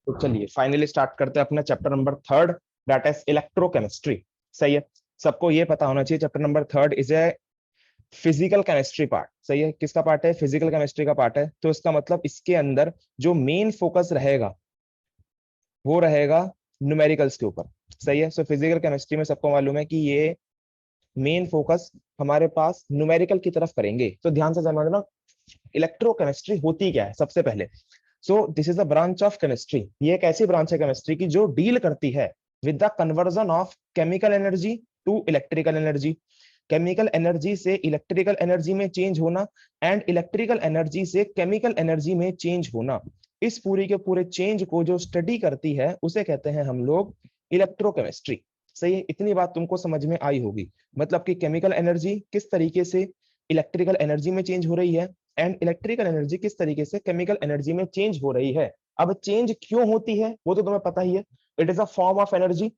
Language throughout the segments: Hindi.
तो चलिए फाइनली स्टार्ट करते हैं अपना chapter number 3, that is electrochemistry. सही है, सबको ये पता होना चाहिए chapter number 3 is a physical chemistry part. सही है, किसका पार्ट है? फिजिकल केमिस्ट्री का पार्ट है। तो इसका मतलब इसके अंदर जो मेन फोकस रहेगा वो रहेगा न्यूमेरिकल्स के ऊपर। सही है, सो फिजिकल केमिस्ट्री में सबको मालूम है कि ये मेन फोकस हमारे पास न्यूमेरिकल की तरफ करेंगे। तो ध्यान से समझना इलेक्ट्रोकेमिस्ट्री होती क्या है सबसे पहले। So this is a branch of chemistry. ये एक ऐसी ब्रांच है केमिस्ट्री की जो डील करती है with the conversion of chemical energy to electrical energy, chemical energy से इलेक्ट्रिकल एनर्जी में चेंज होना एंड इलेक्ट्रिकल एनर्जी से केमिकल एनर्जी में चेंज होना। इस पूरी के पूरे चेंज को जो स्टडी करती है उसे कहते हैं हम लोग इलेक्ट्रोकेमिस्ट्री। सही है, इतनी बात तुमको समझ में आई होगी। मतलब कि केमिकल एनर्जी किस तरीके से इलेक्ट्रिकल एनर्जी में चेंज हो रही है एंड इलेक्ट्रिकल एनर्जी किस तरीके से केमिकल एनर्जी में चेंज हो रही है। अब चेंज क्यों होती है वो तो तुम्हें पता ही है, it is a form of energy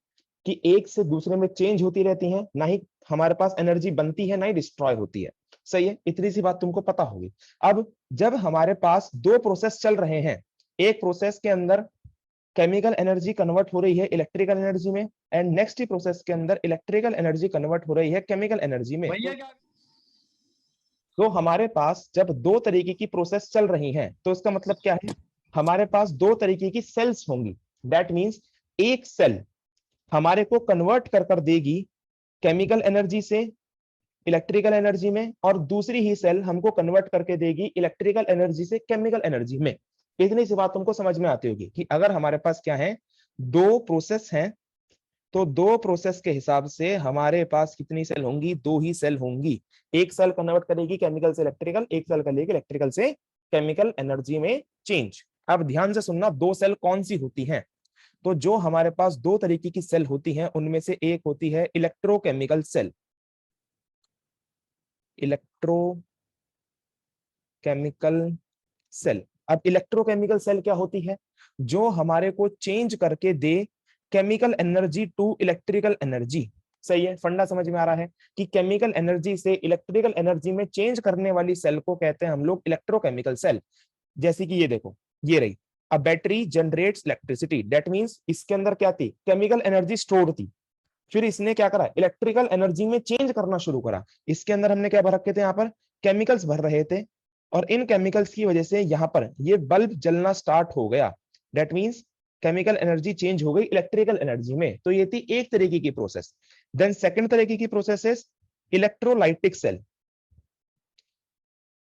कि एक से दूसरे में चेंज होती रहती है, ना ही हमारे पास एनर्जी बनती है ना ही डिस्ट्रॉय होती है। सही है, इतनी सी बात तुमको पता होगी। अब जब हमारे पास दो प्रोसेस चल रहे हैं, एक प्रोसेस के अंदर केमिकल एनर्जी कन्वर्ट हो रही है इलेक्ट्रिकल एनर्जी में एंड नेक्स्ट प्रोसेस के अंदर इलेक्ट्रिकल एनर्जी कन्वर्ट हो रही है केमिकल एनर्जी में। तो हमारे पास जब दो तरीके की प्रोसेस चल रही हैं तो इसका मतलब क्या है? हमारे पास दो तरीके की सेल्स होंगी। दैट मींस एक सेल हमारे को कन्वर्ट कर कर देगी केमिकल एनर्जी से इलेक्ट्रिकल एनर्जी में और दूसरी ही सेल हमको कन्वर्ट करके देगी इलेक्ट्रिकल एनर्जी से केमिकल एनर्जी में। इतनी सी बात तुमको समझ में आती होगी कि अगर हमारे पास क्या है, दो प्रोसेस हैं, तो दो प्रोसेस के हिसाब से हमारे पास कितनी सेल होंगी? दो ही सेल होंगी। एक सेल कन्वर्ट करेगी केमिकल से इलेक्ट्रिकल, एक सेल करेगी इलेक्ट्रिकल से केमिकल एनर्जी में चेंज। अब ध्यान से सुनना, दो सेल कौन सी होती हैं? तो जो हमारे पास दो तरीके की सेल होती हैं उनमें से एक होती है इलेक्ट्रोकेमिकल सेल। Electrochemical cell. अब इलेक्ट्रोकेमिकल सेल क्या होती है? जो हमारे को चेंज करके दे chemical energy to electrical energy. सही है, फंडा समझ में आ रहा है कि केमिकल एनर्जी से इलेक्ट्रिकल एनर्जी में चेंज करने वाली सेल को कहते हैं हम लोग इलेक्ट्रोकेमिकल सेल। जैसे कि ये देखो, ये रही a battery generates electricity, that means इसके अंदर क्या थी? केमिकल एनर्जी स्टोर्ड थी। फिर इसने क्या करा? इलेक्ट्रिकल एनर्जी में चेंज करना शुरू करा। इसके अंदर हमने क्या भर रखे थे? यहाँ पर केमिकल्स भर रहे थे और इन केमिकल्स की वजह से यहाँ पर ये बल्ब जलना स्टार्ट हो गया। That means chemical energy change हो गई इलेक्ट्रिकल एनर्जी में। तो ये थी एक तरीके की प्रोसेस। देन सेकंड तरीके की प्रोसेस है इलेक्ट्रोलाइटिक सेल।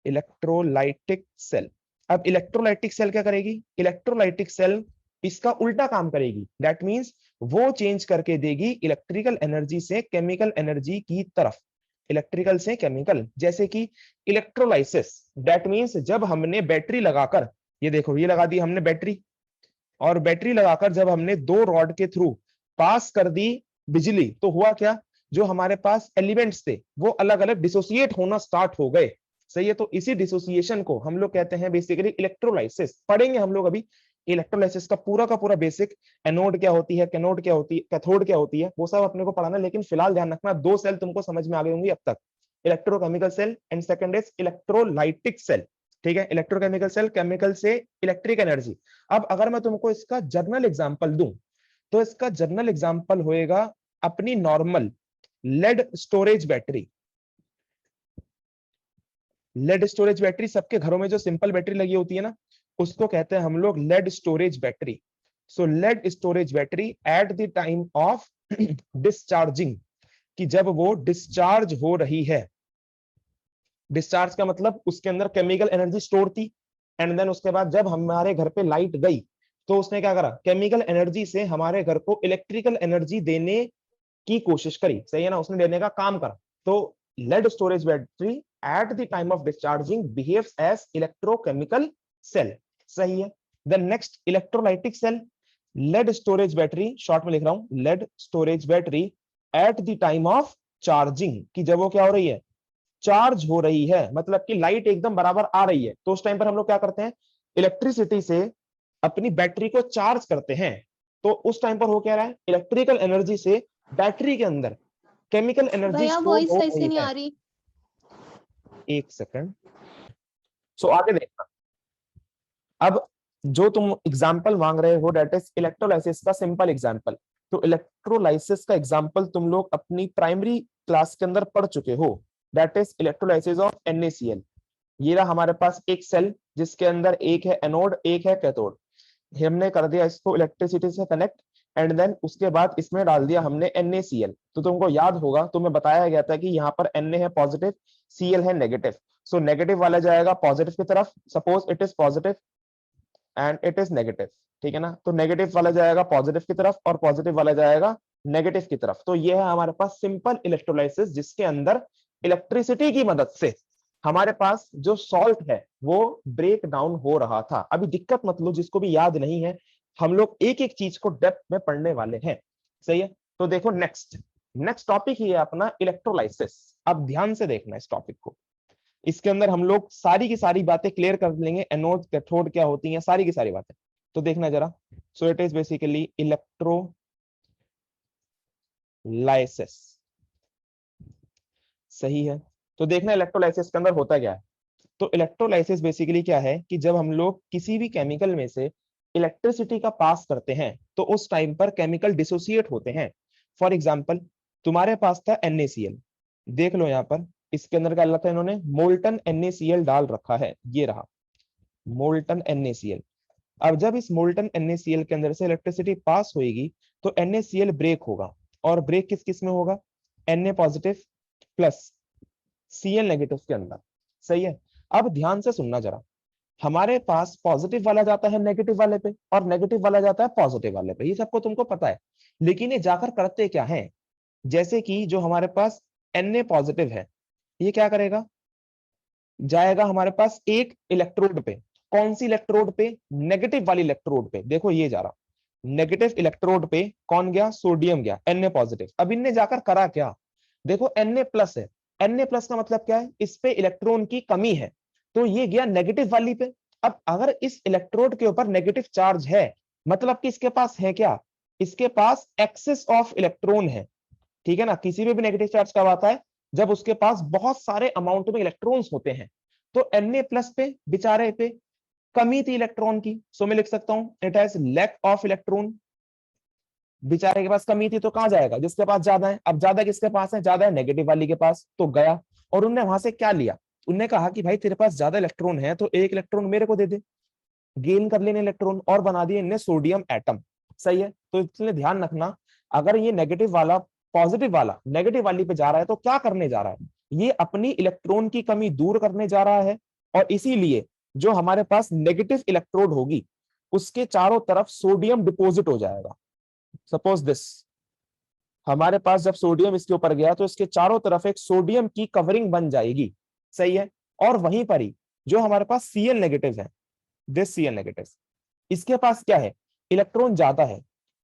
Electrolytic cell. अब इलेक्ट्रोलाइटिक सेल क्या करेगी? इलेक्ट्रोलाइटिक सेल इसका उल्टा काम करेगी। दैट मींस वो चेंज करके देगी इलेक्ट्रिकल एनर्जी से केमिकल एनर्जी की तरफ, इलेक्ट्रिकल से केमिकल। जैसे कि इलेक्ट्रोलाइसिस, दैट मींस जब हमने बैटरी लगाकर, ये देखो ये लगा दी हमने बैटरी, और बैटरी लगाकर जब हमने दो रॉड के थ्रू पास कर दी बिजली, तो हुआ क्या? जो हमारे पास एलिमेंट्स थे वो अलग अलग डिसोसिएट होना स्टार्ट हो गए। सही है, तो इसी डिसोसिएशन को हम लोग कहते हैं बेसिकली इलेक्ट्रोलाइसिस। पढ़ेंगे हम लोग अभी इलेक्ट्रोलाइसिस का पूरा बेसिक, एनोड क्या होती है, कैनोड क्या होती है, कैथोड क्या होती है, वो सब अपने को पढ़ाना। लेकिन फिलहाल ध्यान रखना, दो सेल तुमको समझ में आ गई होंगी अब तक, electrochemical cell and second is electrolytic cell. ठीक है, इलेक्ट्रोकेमिकल सेल केमिकल से इलेक्ट्रिक एनर्जी। अब अगर मैं तुमको इसका जर्नल एग्जांपल दूं तो इसका जर्नल एग्जांपल होएगा अपनी normal lead storage battery. Lead storage battery सबके घरों में जो सिंपल बैटरी लगी होती है ना, उसको कहते हैं हम लोग lead storage battery. So lead storage battery at the time of discharging, कि जब वो डिस्चार्ज हो रही है, डिस्चार्ज का मतलब उसके अंदर केमिकल एनर्जी स्टोर थी एंड देन उसके बाद जब हमारे घर पे लाइट गई तो उसने क्या करा? केमिकल एनर्जी से हमारे घर को इलेक्ट्रिकल एनर्जी देने की कोशिश करी। सही है ना, उसने देने का काम करा। तो lead storage battery at the time of discharging behaves as electrochemical cell. सही है। Then next electrolytic cell. Lead storage battery, short में लिख रहा हूं, lead storage battery at the time of charging, कि जब वो क्या हो रही है? चार्ज हो रही है, मतलब कि लाइट एकदम बराबर आ रही है, तो उस टाइम पर हम लोग क्या करते हैं? इलेक्ट्रिसिटी से अपनी बैटरी को चार्ज करते हैं। तो उस टाइम पर हो क्या रहा है? इलेक्ट्रिकल एनर्जी से बैटरी के अंदर केमिकल एनर्जी भैया स्टोर वॉइस हो कैसे रही नहीं है। आ रही? एक सेकंड। सो आगे देखना। अब जो तुम एग्जाम्पल मांग रहे हो दैट इज इलेक्ट्रोलाइसिस का सिंपल एग्जाम्पल। तो इलेक्ट्रोलाइसिस का एग्जाम्पल तुम लोग अपनी प्राइमरी क्लास के अंदर पढ़ चुके हो, that is electrolysis of NaCl। ये रहा हमारे पास एक सेल जिसके अंदर एक है एनोड एक है कैथोड, हमने कर दिया इसको इलेक्ट्रिसिटी से कनेक्ट, एंड देन उसके बाद इसमें डाल दिया हमने NaCl। तो तुमको याद होगा, तुम्हें बताया गया था कि यहाँ पर Na है पॉजिटिव, Cl है नेगेटिव। सो नेगेटिव वाला जाएगा पॉजिटिव की तरफ, suppose it is positive and it is negative, ठीक है ना। तो नेगेटिव वाला जाएगा पॉजिटिव की तरफ और पॉजिटिव वाला जाएगा नेगेटिव की तरफ। तो ये है हमारे पास सिंपल इलेक्ट्रोलाइसिस, जिसके अंदर इलेक्ट्रिसिटी की मदद से हमारे पास जो सॉल्ट है वो ब्रेक डाउन हो रहा था। अभी दिक्कत मत लो, जिसको भी याद नहीं है, हम लोग एक एक चीज को डेप्थ में पढ़ने वाले हैं, सही है। तो देखो नेक्स्ट नेक्स्ट टॉपिक ही है अपना इलेक्ट्रोलाइसिस। अब ध्यान से देखना इस टॉपिक को, इसके अंदर हम लोग सारी की सारी बातें क्लियर कर लेंगे, एनोड कैथोड क्या होती हैं, सारी की सारी बातें। तो देखना जरा, सो इट इज बेसिकली इलेक्ट्रोलाइसिस, सही है। तो देखना इलेक्ट्रोलाइसिस के अंदर होता क्या है। तो इलेक्ट्रोलाइसिस बेसिकली क्या है कि जब हम लोग किसी भी केमिकल में से इलेक्ट्रिसिटी का पास करते हैं तो उस टाइम पर केमिकल डिसोसिएट होते हैं। फॉर एग्जांपल तुम्हारे पास था NaCl, देख लो यहाँ पर इसके अंदर क्या लगता है, इन्होंने मोल्टन NaCl डाल रखा है, ये रहा मोल्टन NaCl। अब जब इस मोल्टन NaCl के अंदर से इलेक्ट्रिसिटी पास होगी तो NaCl ब्रेक होगा, और ब्रेक किस किस में होगा, Na positive plus Cl negative के अंदर, सही है। अब ध्यान से सुनना जरा, हमारे पास पॉजिटिव वाला जाता है नेगेटिव वाले पे और नेगेटिव वाला जाता है पॉजिटिव वाले पे, ये सबको तुमको पता है। लेकिन ये जाकर करते क्या है, जैसे कि जो हमारे पास Na पॉजिटिव है, ये क्या करेगा, जाएगा हमारे पास एक इलेक्ट्रोड पे। कौन सी इलेक्ट्रोड पे, नेगेटिव वाली इलेक्ट्रोड पे। देखो ये जा रहा नेगेटिव इलेक्ट्रोड पे, कौन गया, सोडियम गया, Na पॉजिटिव। अब इनने जाकर करा क्या, देखो Na प्लस है, Na प्लस का मतलब क्या है, इस पे इलेक्ट्रॉन की कमी है, तो ये गया नेगेटिव वाली पे। अब अगर इस इलेक्ट्रोड के ऊपर नेगेटिव चार्ज है, मतलब कि इसके पास है क्या, इसके पास एक्सेस ऑफ इलेक्ट्रॉन है, ठीक है ना। किसी में भी नेगेटिव चार्ज कब आता है, जब उसके पास बहुत सारे अमाउंट में इलेक्ट्रॉन्स होते हैं। तो Na प्लस पे बेचारे पे कमी थी इलेक्ट्रॉन की, सो मैं लिख सकता हूं it has lack of electron. बेचारे के पास कमी थी तो कहां जाएगा, जिसके पास ज्यादा है। अब ज्यादा किसके पास है, ज्यादा है नेगेटिव वाली के पास, तो गया और उनने वहां से क्या लिया, उनने कहा कि भाई तेरे पास ज्यादा इलेक्ट्रॉन है तो एक इलेक्ट्रॉन मेरे को दे दे, गेन कर लेने इलेक्ट्रॉन, और बना दिए इनने सोडियम एटम, सही है। तो इसलिए ध्यान रखना, अगर ये नेगेटिव वाला पॉजिटिव वाला नेगेटिव वाली पे जा रहा है तो क्या करने जा रहा है, ये अपनी इलेक्ट्रॉन की कमी दूर करने जा रहा है। और इसीलिए जो हमारे पास नेगेटिव इलेक्ट्रोड होगी उसके चारों तरफ सोडियम डिपॉजिट हो जाएगा। सपोज दिस, हमारे पास जब सोडियम इसके ऊपर गया तो इसके चारों तरफ एक सोडियम की कवरिंग बन जाएगी, सही है। और वहीं पर ही जो हमारे पास Cl नेगेटिव है, दिस Cl नेगेटिव, इसके पास क्या है, इलेक्ट्रॉन ज्यादा है,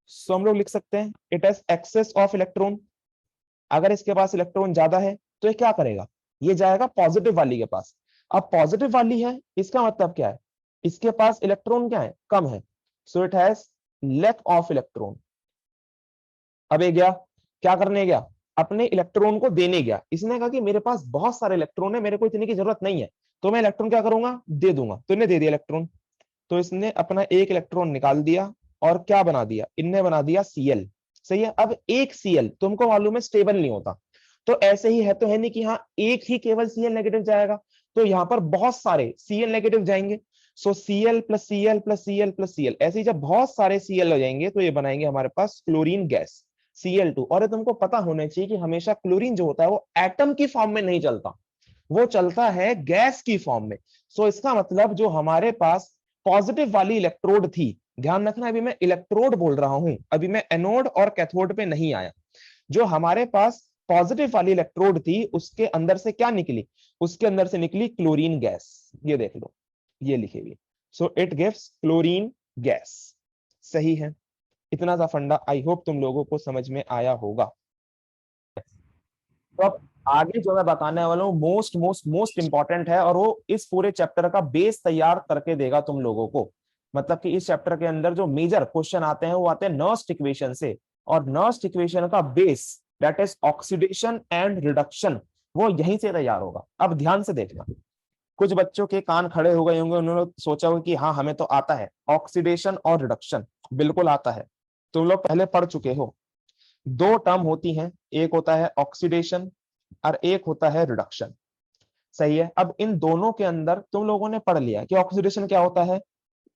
सो हम लोग लिख सकते हैं it has excess of electron. अगर इसके पास इलेक्ट्रॉन ज्यादा है तो ये क्या करेगा, ये जाएगा पॉजिटिव वाली के पास। अब पॉजिटिव वाली है, इसका मतलब क्या है, इसके पास इलेक्ट्रॉन क्या है, कम है, so it has lack of electron. अब ये गया, क्या करने गया, अपने इलेक्ट्रॉन को देने गया। इसने कहा कि मेरे पास बहुत सारे इलेक्ट्रॉन है, मेरे को इतने की जरूरत नहीं है, तो मैं इलेक्ट्रॉन क्या करूंगा, दे दूंगा। तो इन्हें दे दिया इलेक्ट्रॉन, तो इसने अपना एक इलेक्ट्रॉन निकाल दिया और क्या बना दिया, इनने बना दिया Cl, सही है। अब एक Cl तुमको मालूम है स्टेबल नहीं होता, तो ऐसे ही है तो है नहीं कि हाँ एक ही केवल Cl नेगेटिव जाएगा, तो यहाँ पर बहुत सारे Cl नेगेटिव जाएंगे। सो Cl plus Cl plus Cl plus Cl, ऐसे ही जब बहुत सारे Cl हो जाएंगे तो ये बनाएंगे हमारे पास क्लोरीन गैस Cl2। और ये तुमको पता होना चाहिए कि हमेशा क्लोरीन जो होता है वो एटम की फॉर्म में नहीं चलता, वो चलता है गैस की फॉर्म में। सो इसका मतलब जो हमारे पास पॉजिटिव वाली इलेक्ट्रोड थी, ध्यान रखना अभी मैं इलेक्ट्रोड बोल रहा हूं, अभी मैं एनोड और कैथोड पे नहीं आया। जो हमारे पास पॉजिटिव वाली इलेक्ट्रोड थी उसके अंदर से क्या निकली, उसके अंदर से निकली क्लोरीन गैस, ये देख लो, ये लिखी हुई। So it gives chlorine gas, सही है। इतना सा फंडा आई होप तुम लोगों को समझ में आया होगा। तो अब आगे जो मैं बताने वाला हूँ मोस्ट मोस्ट मोस्ट इंपॉर्टेंट है, और वो इस पूरे चैप्टर का बेस तैयार करके देगा तुम लोगों को। मतलब कि इस चैप्टर के अंदर जो मेजर क्वेश्चन आते हैं वो आते हैं नर्स्ट इक्वेशन से, और नर्स्ट इक्वेशन का base that is oxidation and reduction, वो यहीं से तैयार होगा। अब ध्यान से देखना, कुछ बच्चों के कान खड़े हो गए होंगे, उन्होंने सोचा होगा कि हाँ हमें तो आता है ऑक्सीडेशन और रिडक्शन, बिल्कुल आता है, तुम लोग पहले पढ़ चुके हो। दो टर्म होती हैं, एक होता है ऑक्सीडेशन और एक होता है रिडक्शन, सही है। अब इन दोनों के अंदर तुम लोगों ने पढ़ लिया कि ऑक्सीडेशन क्या होता है,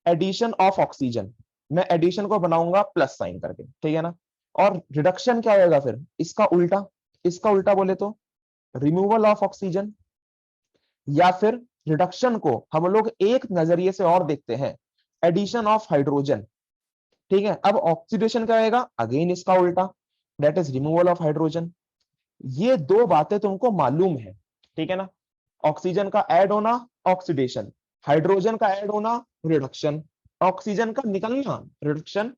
एडिशन ऑफ ऑक्सीजन, मैं एडिशन को बनाऊंगा प्लस साइन करके, ठीक है ना। और रिडक्शन क्या होगा फिर, इसका उल्टा, इसका उल्टा बोले तो रिमूवल ऑफ ऑक्सीजन, या फिर रिडक्शन को हम लोग एक नजरिए से और देखते हैं, एडिशन ऑफ हाइड्रोजन, ठीक है। अब ऑक्सीडेशन क्या होगा, अगेन इसका उल्टा, that is removal of hydrogen. ये दो बातें तुमको मालूम है, ठीक है ना। ऑक्सीजन का ऐड होना ऑक्सीडेशन, हाइड्रोजन का ऐड होना रिडक्शन, ऑक्सीजन का निकलना रिडक्शन,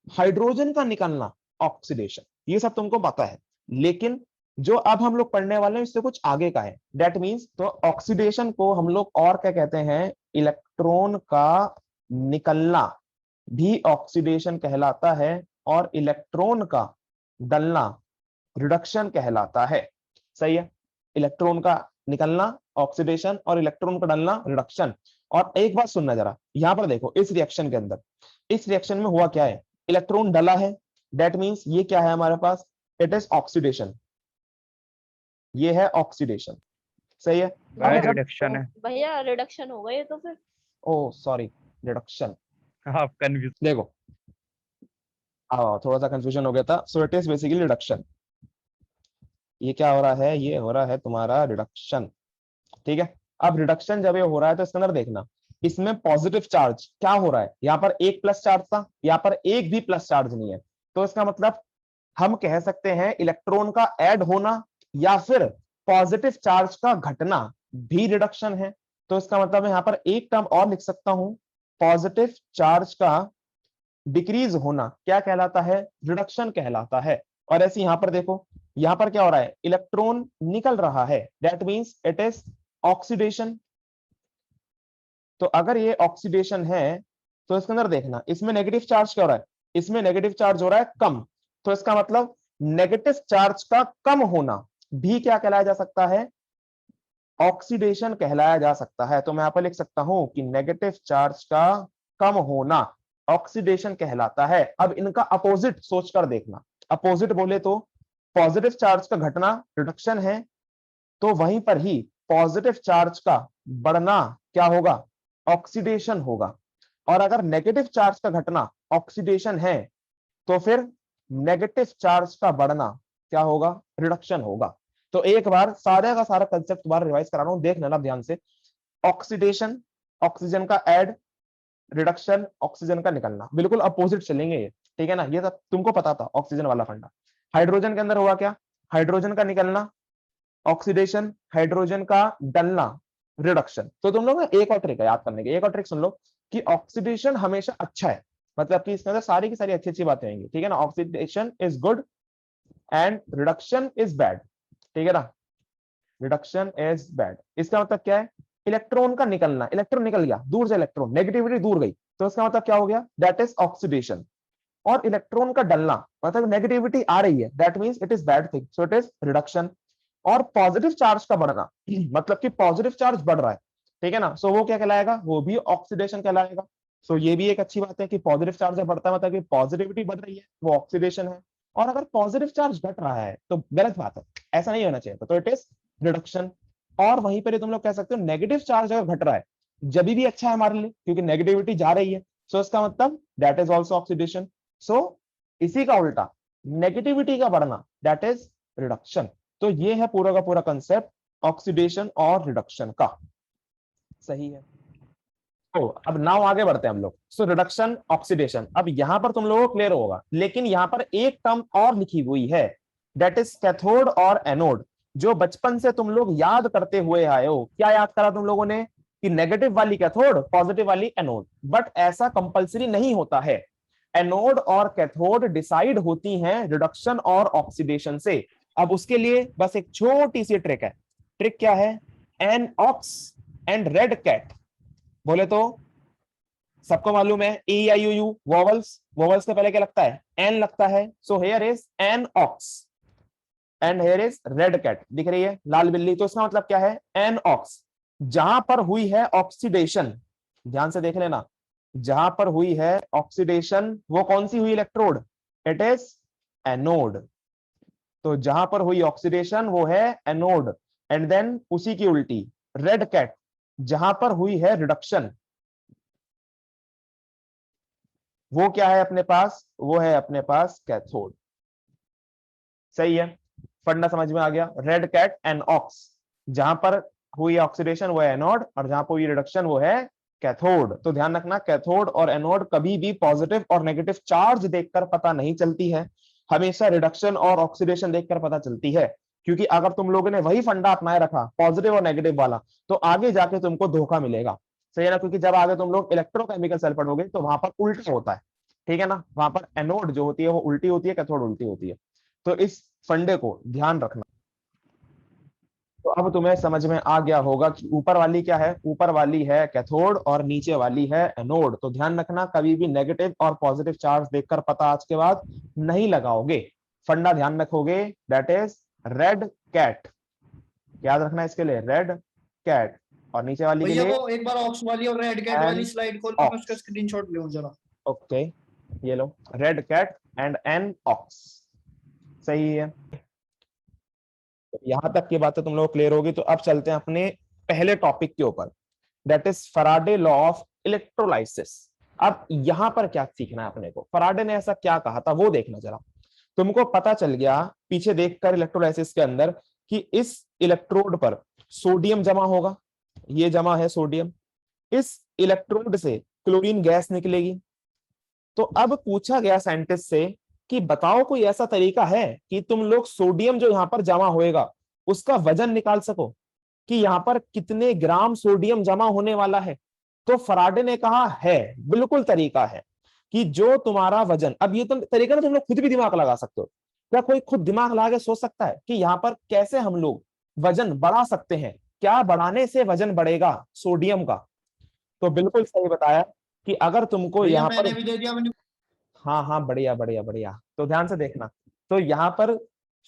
हाइड्रोजन का निकलना ऑक्सीडेशन, ये सब तुमको पता है। लेकिन जो अब हम लोग पढ़ने वाले हैं इससे कुछ आगे का है, दैट मींस तो ऑक्सीडेशन को हम लोग और क्या कहते हैं, इलेक्ट्रॉन का निकलना भी ऑक्सीडेशन कहलाता है, और इलेक्ट्रॉन का डलना रिडक्शन कहलाता है, सही है। इलेक्ट्रॉन का निकलना ऑक्सीडेशन और इलेक्ट्रॉन का डलना रिडक्शन। और एक बात सुनना जरा, यहां पर देखो इस रिएक्शन के अंदर, इस रिएक्शन में हुआ क्या है, इलेक्ट्रॉन डला है, दैट मींस ये क्या है हमारे पास, इट इज ऑक्सीडेशन, ये है ऑक्सीडेशन, सही है। भाई अब रिडक्शन है। भैया रिडक्शन होगा ये तो फिर। ओ सॉरी, रिडक्शन, आप कंफ्यूज। देखो थोड़ा सा कंफ्यूजन हो गया था, सो इट इज बेसिकली रिडक्शन, ये क्या हो रहा है, ये हो रहा है तुम्हारा रिडक्शन, ठीक है। अब रिडक्शन जब ये हो रहा है तो इसके अंदर देखना, इसमें पॉजिटिव चार्ज क्या हो रहा है, यहाँ पर एक प्लस चार्ज था, यहाँ पर एक भी प्लस चार्ज नहीं है, तो इसका मतलब हम कह सकते हैं इलेक्ट्रॉन का ऐड होना या फिर पॉजिटिव चार्ज का घटना भी रिडक्शन है। तो इसका मतलब यहाँ पर एक टर्म और लिख सकता हूं, पॉजिटिव चार्ज का डिक्रीज होना क्या कहलाता है, रिडक्शन कहलाता है। और ऐसे यहां पर देखो, यहां पर क्या हो रहा है, इलेक्ट्रॉन निकल रहा है, that means it is oxidation. तो अगर ये ऑक्सीडेशन है तो इसके अंदर देखना, इसमें नेगेटिव चार्ज क्या हो रहा है, इसमें नेगेटिव चार्ज हो रहा है कम, तो इसका मतलब नेगेटिव चार्ज का कम होना भी क्या कहलाया जा सकता है, ऑक्सीडेशन कहलाया जा सकता है। तो मैं यहां पर लिख सकता हूं कि नेगेटिव चार्ज का कम होना ऑक्सीडेशन कहलाता है। अब इनका अपोजिट सोचकर देखना, अपोजिट बोले तो पॉजिटिव चार्ज का घटना रिडक्शन है, तो वहीं पर ही पॉजिटिव चार्ज का बढ़ना क्या होगा, ऑक्सीडेशन होगा। और अगर नेगेटिव चार्ज का घटना ऑक्सीडेशन है तो फिर नेगेटिव चार्ज का बढ़ना क्या होगा, रिडक्शन होगा। तो एक बार सारे का सारा कंसेप्ट दोबारा रिवाइज करा रहा हूं, देख लेना ध्यान से। ऑक्सीडेशन, ऑक्सीजन का ऐड, रिडक्शन, ऑक्सीजन का निकलना, बिल्कुल अपोजिट चलेंगे ये, ठीक है ना। ये सब तुमको पता था ऑक्सीजन वाला फंडा। हाइड्रोजन के अंदर हुआ क्या, हाइड्रोजन का निकलना ऑक्सीडेशन, हाइड्रोजन का डलना रिडक्शन। तो तुम लोग एक और ट्रिक है याद करने की, एक और ट्रिक सुन लो कि ऑक्सीडेशन हमेशा अच्छा है, मतलब कि इसके अंदर सारी की सारी अच्छी अच्छी बातें होंगी, ठीक है ना। Oxidation is good and reduction is bad, ठीक है ना, रिडक्शन इज बैड। इसका मतलब क्या है, इलेक्ट्रॉन का निकलना, इलेक्ट्रॉन निकल गया दूर से, इलेक्ट्रॉन नेगेटिविटी दूर गई, तो इसका मतलब क्या हो गया, दैट इज ऑक्सीडेशन। और इलेक्ट्रॉन का डलना मतलब नेगेटिविटी आ रही है, that means it is bad thing, so it is reduction. और पॉजिटिव चार्ज का बढ़ना मतलब कि पॉजिटिव चार्ज बढ़ रहा है, ठीक है ना, सो वो क्या कहलाएगा, वो भी ऑक्सीडेशन कहलाएगा। सो ये भी एक अच्छी बात है कि पॉजिटिव चार्ज जब बढ़ता है मतलब कि पॉजिटिविटी बढ़ रही है, वो ऑक्सीडेशन है। और अगर पॉजिटिव चार्ज घट रहा है तो गलत बात है, ऐसा नहीं होना चाहिए, तो इट इज रिडक्शन। और वहीं पर तुम लोग कह सकते हो नेगेटिव चार्ज अगर घट रहा है जब भी अच्छा है हमारे लिए, क्योंकि नेगेटिविटी जा रही है, सो इसका मतलब दैट इज ऑल्सो ऑक्सीडेशन। सो इसी का उल्टा नेगेटिविटी का बढ़ना दैट इज रिडक्शन। तो ये है पूरा का पूरा कंसेप्ट ऑक्सीडेशन और रिडक्शन का, सही है। तो अब नाउ आगे बढ़ते हैं हम लोग। सो रिडक्शन, ऑक्सीडेशन, अब यहां पर तुम लोगों को क्लियर होगा, लेकिन यहां पर एक टर्म और लिखी हुई है, दैट इज कैथोड और एनोड, जो बचपन से तुम लोग याद करते हुए आए हो। क्या याद करा तुम लोगों ने कि नेगेटिव वाली कैथोड, पॉजिटिव वाली एनोड, बट ऐसा कंपलसरी नहीं होता है। एनोड और कैथोड डिसाइड होती हैं रिडक्शन और ऑक्सीडेशन से। अब उसके लिए बस एक छोटी सी ट्रिक है, ट्रिक क्या है, an ox and red cat, बोले तो सबको मालूम है E I U, vowels, vowels के पहले क्या लगता है, एन लगता है, so here is an ox and here is red cat, दिख रही है लाल बिल्ली, तो इसका मतलब क्या है, एन ऑक्स। जहां पर हुई है ऑक्सीडेशन, ध्यान से देख लेना, जहां पर हुई है ऑक्सीडेशन वो कौन सी हुई इलेक्ट्रोड, इट इज एनोड। तो जहां पर हुई ऑक्सीडेशन वो है एनोड। एंड देन उसी की उल्टी रेड कैट, जहां पर हुई है रिडक्शन वो क्या है अपने पास, वो है अपने पास कैथोड। सही है, फंडा समझ में आ गया। रेड कैट एंड ऑक्स, जहां पर हुई ऑक्सीडेशन वो है एनोड और जहां पर हुई रिडक्शन वो है कैथोड। तो ध्यान रखना कैथोड और एनोड कभी भी पॉजिटिव और नेगेटिव चार्ज देखकर पता नहीं चलती है, हमेशा रिडक्शन और ऑक्सीडेशन देखकर पता चलती है। क्योंकि अगर तुम लोगों ने वही फंडा अपनाए रखा पॉजिटिव और नेगेटिव वाला, तो आगे जाके तुमको धोखा मिलेगा। सही है ना, क्योंकि जब आगे तुम लोग इलेक्ट्रोकेमिकल सेल पढ़ोगे तो वहां पर उल्टा होता है, ठीक है ना, वहां पर एनोड जो होती है वो उल्टी होती है, कैथोड उल्टी होती है। तो इस फंडे को ध्यान रखना। तो अब तुम्हें समझ में आ गया होगा कि ऊपर वाली क्या है, ऊपर वाली है कैथोड और नीचे वाली है एनोड। तो ध्यान रखना कभी भी नेगेटिव और पॉजिटिव चार्ज देखकर पता आज के बाद नहीं लगाओगे, फंडा ध्यान रखोगे, दैट इज रेड कैट, याद रखना इसके लिए रेड कैट, और नीचे वाली के भैया लिए वो एक बार ऑक्स वाली और रेड कैट वाली एन स्लाइड खोल के मैं उसका ऑक्स। स्क्रीनशॉट लूं जरा। ओके, ये लो red cat and an ox. सही है, तो यहां तक की बातें तुम लोग क्लियर होगी। तो अब चलते हैं अपने पहले टॉपिक के ऊपर, that is Faraday law of electrolysis. अब यहां पर क्या सीखना है अपने को, फराडे ने ऐसा क्या कहा था वो देखना जरा। तुमको पता चल गया पीछे देखकर इलेक्ट्रोलाइसिस के अंदर कि इस इलेक्ट्रोड पर सोडियम जमा होगा, ये जमा है सोडियम, इस इलेक्ट्रोड से क्लोरीन गैस निकलेगी। तो अब पूछा गया साइंटिस्ट से कि बताओ कोई ऐसा तरीका है कि तुम लोग सोडियम जो यहां पर जमा होएगा उसका वजन निकाल सको, कि यहां पर कितने ग्राम सोडियम जमा होने वाला है। तो फराडे ने कहा है, बिल्कुल तरीका है, कि जो तुम्हारा वजन, अब ये तो तरीका ना तुम लोग खुद भी दिमाग लगा सकते हो। क्या कोई खुद दिमाग लगा के सोच सकता है कि यहाँ पर कैसे हम लोग वजन बढ़ा सकते हैं, क्या बढ़ाने से वजन बढ़ेगा सोडियम का। तो बिल्कुल सही बताया कि अगर तुमको भैया यहाँ पर, मैंने भी दे दिया मैंने। हाँ हाँ बढ़िया बढ़िया बढ़िया, तो ध्यान से देखना। तो यहाँ पर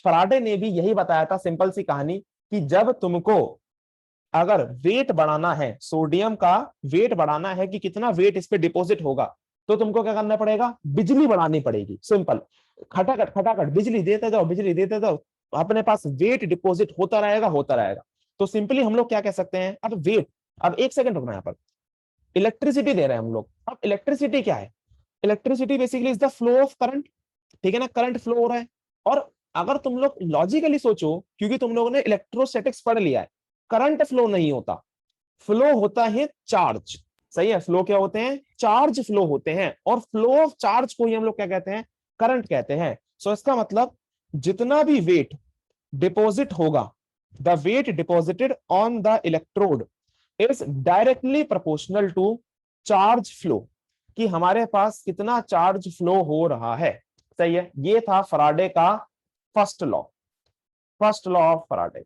फराडे ने भी यही बताया था, सिंपल सी कहानी, कि जब तुमको अगर वेट बढ़ाना है, सोडियम का वेट बढ़ाना है कि कितना वेट इस पे डिपॉजिट होगा, तो तुमको क्या करना पड़ेगा, बिजली बढ़ानी पड़ेगी। सिंपल, खटाखट खटाखट बिजली देते जाओ, बिजली देते जाओ, अपने पास वेट डिपॉजिट होता रहेगा होता रहेगा। तो सिंपली हम लोग क्या कह सकते हैं, अब वेट, अब एक सेकंड रुकना, यहाँ पर इलेक्ट्रिसिटी दे रहे हैं हम लोग। अब इलेक्ट्रिसिटी क्या है, electricity basically is the flow of current, ठीक है ना, करंट फ्लो हो रहा है। और अगर तुम लोग लॉजिकली सोचो, क्योंकि तुम लोगों ने इलेक्ट्रोस्टैटिक्स पढ़ लिया है, करंट फ्लो नहीं होता, फ्लो होता है चार्ज। सही है, फ्लो क्या होते हैं, चार्ज फ्लो होते हैं, और फ्लो ऑफ चार्ज को ही हम लोग क्या कहते हैं, करंट कहते हैं। सो इसका मतलब जितना भी वेट डिपॉजिट होगा, the weight deposited on the electrode is directly proportional to charge flow, कि हमारे पास कितना चार्ज फ्लो हो रहा है। सही है, ये था फराडे का first law, first law of Faraday.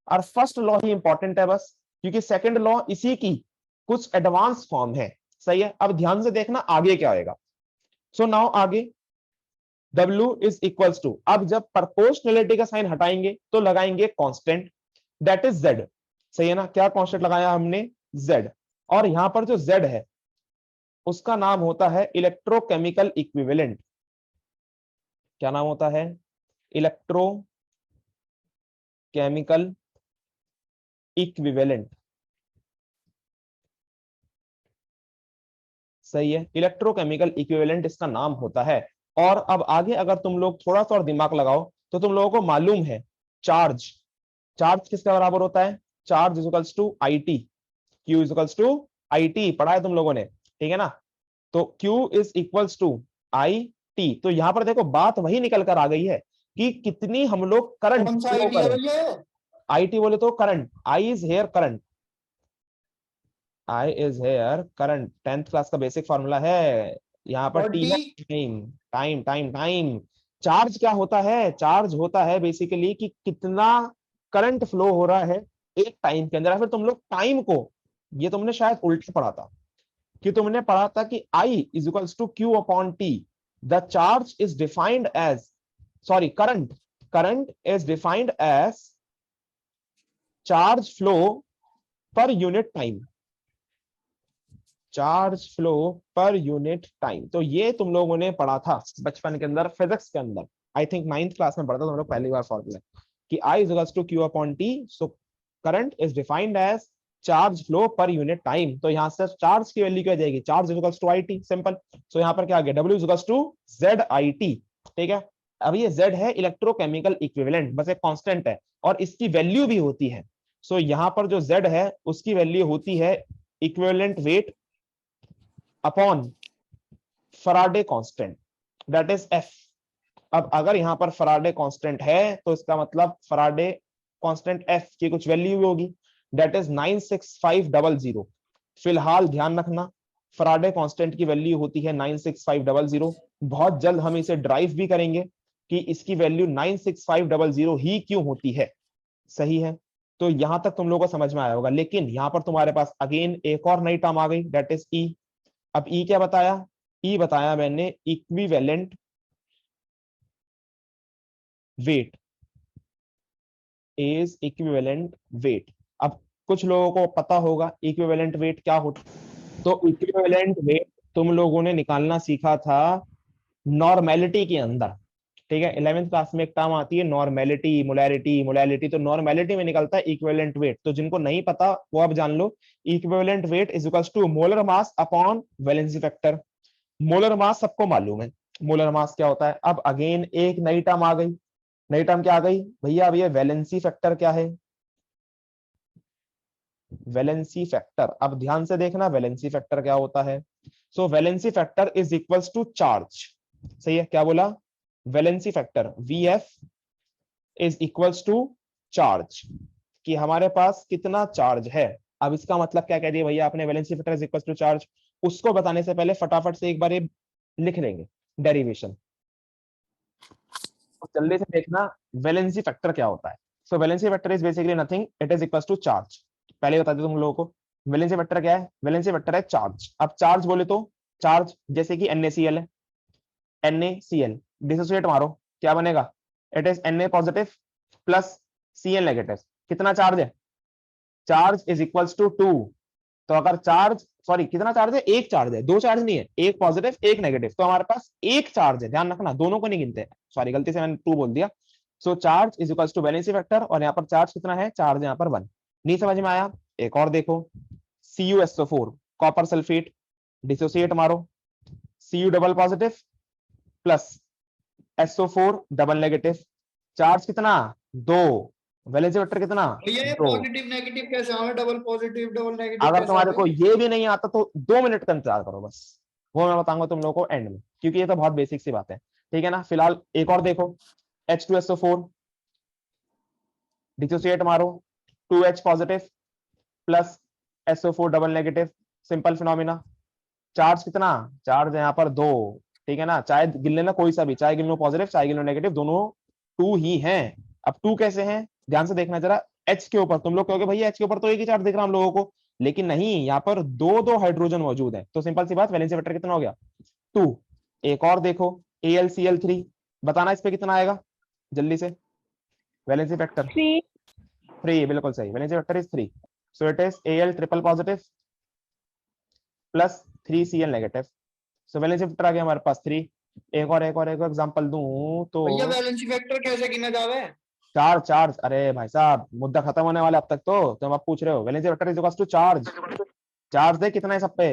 और फर्स्ट लॉ ही इंपॉर्टेंट है बस, क्योंकि सेकंड लॉ इसी की कुछ एडवांस फॉर्म है। सही है, अब ध्यान से देखना आगे क्या आएगा। सो नाउ आगे W इज इक्वल्स टू, अब जब प्रोपोर्शनलिटी का साइन हटाएंगे तो लगाएंगे कांस्टेंट, दैट इज Z। सही है ना, क्या कांस्टेंट लगाया हमने, Z। और यहां पर जो Z है उसका नाम होता है इलेक्ट्रोकेमिकल इक्विवेलेंट। क्या नाम होता है, इलेक्ट्रोकेमिकल इक्विवेलेंट। सही है, इलेक्ट्रोकेमिकल इक्विवेलेंट इसका नाम होता है। और अब आगे अगर तुम लोग थोड़ा सा और दिमाग लगाओ तो तुम लोगों को मालूम है चार्ज, चार्ज किसके बराबर होता है, charge equals to IT, Q equals to IT, पढ़ा है तुम लोगों ने, ठीक है ना। तो Q is equals to IT। तो यहां पर देखो बात वही निकल कर आ गई है कि कितनी हम लोग करंट कौन सा फ्लो आइडिया करें। भैया? IT बोले तो current, I is here current, I is here current, 10th class का बेसिक फॉर्मूला है। यहाँ पर और टी टी? है time, time time time. Charge क्या होता है, चार्ज होता है बेसिकली कि कितना करंट फ्लो हो रहा है एक टाइम के अंदर। या फिर तुम लोग टाइम को, ये तुमने शायद उल्टा पढ़ा था, कि तुमने पढ़ा था कि I is equals to Q upon T, the charge is defined as, sorry current, current is defined as charge flow per unit time, charge flow per unit time. तो ये तुम लोगों ने पढ़ा था बचपन के अंदर फिजिक्स के अंदर, आई थिंक 9th क्लास में पढ़ा था तुम लोग पहली बार फॉर्मूला कि I is equals to Q upon T, so current is defined as charge flow per unit time. तो यहाँ से चार्ज की वैल्यू क्या जाएगी, charge is equals to IT, simple. So यहाँ पर क्या आ गया, W is equals to ZIT, ठीक है। अब ये Z है इलेक्ट्रोकेमिकल इक्विवेलेंट, बस एक कांस्टेंट है और इसकी वैल्यू भी होती है। सो यहाँ पर जो Z है उसकी वैल्यू होती है equivalent weight upon Faraday constant, that is F। अब अगर यहाँ पर फराडे कांस्टेंट है तो इसका मतलब फराडे कांस्टेंट F की कुछ वैल्यू होगी, दैट इज 96500। फिलहाल ध्यान रखना फराडे कांस्टेंट की वैल्यू होती है 96500। बहुत जल्द हम इसे ड्राइव भी करेंगे कि इसकी वैल्यू 96500 ही क्यों होती है, सही है। तो यहां तक तुम लोगों को समझ में आया होगा। लेकिन यहां पर तुम्हारे पास अगेन एक और नई टर्म आ गई, दैट इज E। अब E क्या बताया, E बताया मैंने equivalent weight, is equivalent weight. अब कुछ लोगों को पता होगा इक्विवेलेंट वेट क्या होता, तो इक्विवेलेंट वेट तुम लोगों ने निकालना सीखा था नॉर्मेलिटी के अंदर, ठीक है। 11th क्लास में एक टर्म आती है नॉर्मेलिटी, मोलैरिटी, मोलैरिटी, तो नॉर्मेलिटी में निकलता है इक्विवेलेंट वेट। तो जिनको नहीं पता वो अब जान लो, equivalent weight is equals to molar mass upon valency factor. Molar mass सबको मालूम है, मोलर मास क्या होता है। अब अगेन एक नई टर्म आ गई, नई टर्म क्या आ गई भैया, अब ये वैलेंसी फैक्टर क्या है, वैलेंसी फैक्टर। अब ध्यान से देखना वैलेंसी फैक्टर क्या होता है। So valency factor is equals to charge, सही है। क्या बोला, valency factor VF is equals to charge, कि हमारे पास कितना चार्ज है। अब इसका मतलब क्या कह दिया भैया आपने, valency factor is equals to charge. उसको बताने से पहले फटाफट से एक बार ये लिख लेंगे डेरिवेशन, जल्दी से देखना वैलेंसी फैक्टर क्या होता है। So valency factor is basically nothing, it is equals to charge. पहले बता दो तुम लोगों को वैलेंसी फैक्टर क्या है, वैलेंसी फैक्टर है चार्ज। अब चार्ज बोले तो चार्ज जैसे कि NaCl है, NaCl डिसोसिएट मारो क्या बनेगा, it is Na positive plus Cl negative. कितना चार्ज है, चार्ज इज इक्वल्स टू 2। तो अगर चार्ज, सॉरी कितना चार्ज है, एक चार्ज है, दो चार्ज नहीं है, एक पॉजिटिव एक नेगेटिव, तो हमारे पास एक चार्ज है, ध्यान रखना दोनों को नहीं गिनते, सॉरी गलती से मैंने 2 बोल दिया। So charge is equals to valency factor, और यहाँ पर चार्ज कितना है, चार्ज यहाँ पर 1। नहीं समझ में आया, एक और देखो, CuSO4 कॉपर सल्फेट, डिसोसिएट मारो, Cu double positive plus SO4 double negative, charge कितना 2, वैलेंसी फैक्टर कितना भैया ये 2। पॉजिटिव नेगेटिव कैसे आवे, डबल पॉजिटिव डबल नेगेटिव अगर कैसे तुम्हारे आते को हैं? ये भी नहीं आता तो 2 मिनट का इंतजार करो बस, वो मैं बताऊंगा तुम लोगों को एंड में, क्योंकि ये तो बहुत बेसिक सी बात है, ठीक है ना। फिलहाल एक और देखो, H2SO4 डिसोसिएट मारो, 2H positive plus SO4 double negative, simple phenomena. Charge कितना, चार्ज यहाँ पर 2, ठीक है ना। चाहे गिन लेना कोई सा भी, चाहे गिन लो पॉजिटिव चाहे गिन लो नेगेटिव, दोनों 2 ही हैं। अब 2 कैसे हैं, ध्यान से देखना जरा। H के ऊपर तुम लोग कहोगे भैया H के ऊपर तो एक ही चार्ज दिख रहा हम लोगों को, लेकिन नहीं, यहाँ पर 2 हाइड्रोजन मौजूद है। तो सिंपल सी बात, वैलेंसी फैक्टर कितना हो गया 2। एक और देखो AlCl3, बताना इस पे कितना आएगा जल्दी से, वैलेंसी फैक्टर 3। 3, बिल्कुल सही, valency factor is 3। So it is Al triple positive plus 3Cl negative. So valency factor आ गया हमारे पास 3। एक और एग्जांपल दूं तो, भैया बैलेंसी फैक्टर कैसे गिना जावे? चार्ज चार्ज, अरे भाई साहब मुद्दा खत्म होने वाला अब तक तो तुम अब पूछ रहे हो, valency factor is equals to charge. Charge दे कितना है सब पे,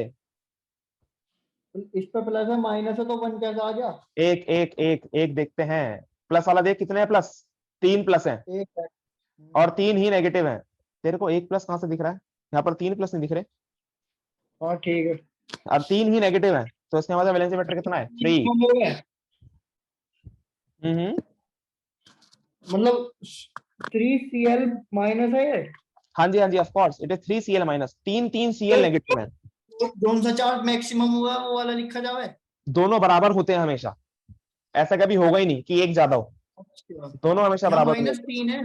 इस पे प्लस है माइनस है तो 1 कैसे आ गया? एक एक एक एक देखते हैं, प्लस वाला देख कितने हैं प्लस, 3 प्लस है एक है। और 3 ही नेगेटिव है। तेरे को एक प्लस कहां से दिख रहा है, यहाँ पर 3 प्लस नहीं दिख रहे हाँ ठीक है। और 3 ही नेगेटिव है, तो इसके मतलब वैलेंसी फैक्टर कितना है 3। हम हो गए हम्म, मतलब 3Cl माइनस है ये। हाँ जी हाँ जी, of course it is 3Cl minus, 3 Cl negative है। तो कौन सा चार्ज मैक्सिमम हुआ वो वाला लिखा जावे? दोनों बराबर होते हैं हमेशा, ऐसा कभी होगा ही नहीं कि एक ज्यादा हो, अच्छा, दोनों हमेशा यहाँ बराबर होते हैं। -3 है।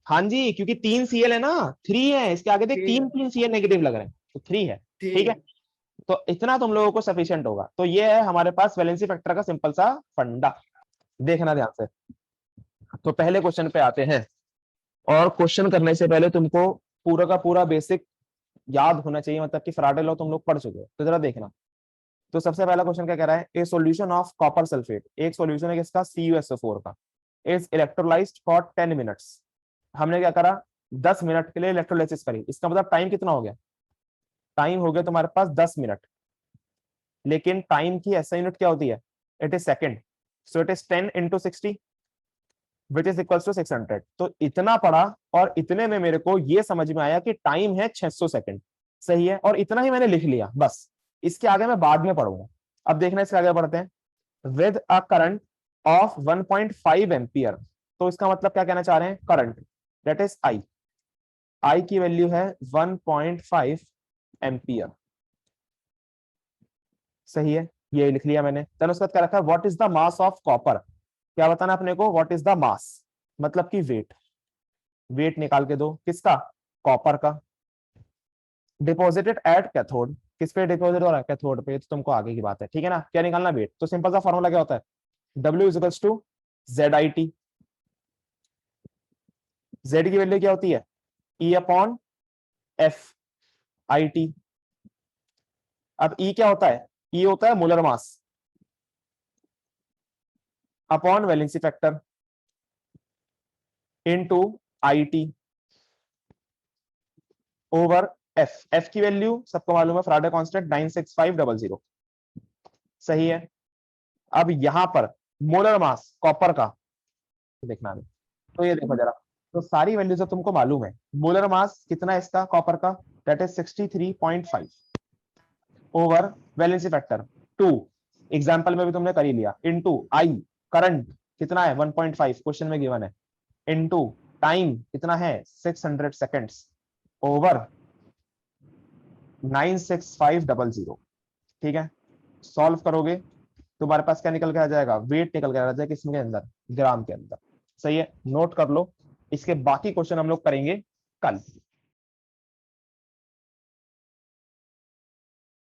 हाँ जी, क्योंकि 3Cl है ना, 3 है, इसके आगे देख ठीक 3 Cl नेगेटिव लग रहे हैं, तो 3 है, ठीक ठीक है। है। तो इतना तुम लोगों को सफिशिएंट होगा। तो ये है हमारे पास वैलेंसी फैक्टर का सिंपल सा फंडा, देखना ध्यान से। तो पहले क्वेश्चन पे आते हैं, और क्वेश्चन करने से पहले तुमको पूरा का पूरा बेसिक याद होना चाहिए, मतलब कि फैराडे लॉ तुम लोग पढ़ चुके हो। तो जरा देखना, तो सबसे पहला क्वेश्चन क्या कह रहा है, ए सॉल्यूशन ऑफ कॉपर सल्फेट, एक सॉल्यूशन है किसका, CuSO4 का, इज इलेक्ट्रोलाइज्ड फॉर 10 मिनट्स। हमने क्या करा, 10 मिनट के लिए इलेक्ट्रोलाइसिस करी, इसका मतलब टाइम कितना हो गया, टाइम हो गया तुम्हारे पास 10 मिनट। लेकिन टाइम की ऐसा यूनिट क्या होती है, it is second, so it is 10 into 60 which is equals to 600। तो इतना पढ़ा और इतने में मेरे को ये समझ में आया कि टाइम है 600 सेकंड, सही है, और इतना ही मैंने लिख लिया बस। इसके आगे मैं बाद में पढ़ूंगा। अब देखना इसके आगे बढ़ते हैं, with a current of 1.5 ampere. तो इसका मतलब क्या कहना चाह रहे हैं, करंट दैट इज आई की वैल्यू है 1.5 एम्पियर, सही है, ये लिख लिया मैंने। चलो उसके बाद क्या रखा है, what is the mass of copper, क्या बताना अपने को, व्हाट इज द मास, मतलब कि वेट, वेट निकाल के दो किसका, कॉपर का, डिपॉजिटेड एट कैथोड, किस पे डिपॉजिट हो रहा है, कैथोड पे, तो तुमको आगे की बात है, ठीक है ना। क्या निकालना, वेट। तो सिंपल सा फॉर्मूला क्या होता है, W is to ZIT, Z की वैल्यू क्या होती है, E/FIT। अब E क्या होता है, E होता है molar mass upon valency factor into IT over F की वैल्यू सबको मालूम है, फैराडे कांस्टेंट 96500, सही है। अब यहां पर मोलर मास कॉपर का देखना है, तो ये देखो जरा, तो सारी वैल्यू जो तुमको मालूम है, मोलर मास कितना है इसका कॉपर का, that is 63.5 over valency factor 2, example में भी तुमने कर ही लिया, इनटू आई करंट कितना है 1.5 क्वेश्चन में गिवन है, इनटू टाइम कितना है 600 सेकंड्स ओवर 96500, ठीक है। सॉल्व करोगे तुम्हारे पास क्या निकल के आ जाएगा, वेट निकल के आ जाएगा किसके अंदर, ग्राम के अंदर, सही है, नोट कर लो। इसके बाकी क्वेश्चन हम लोग करेंगे कल।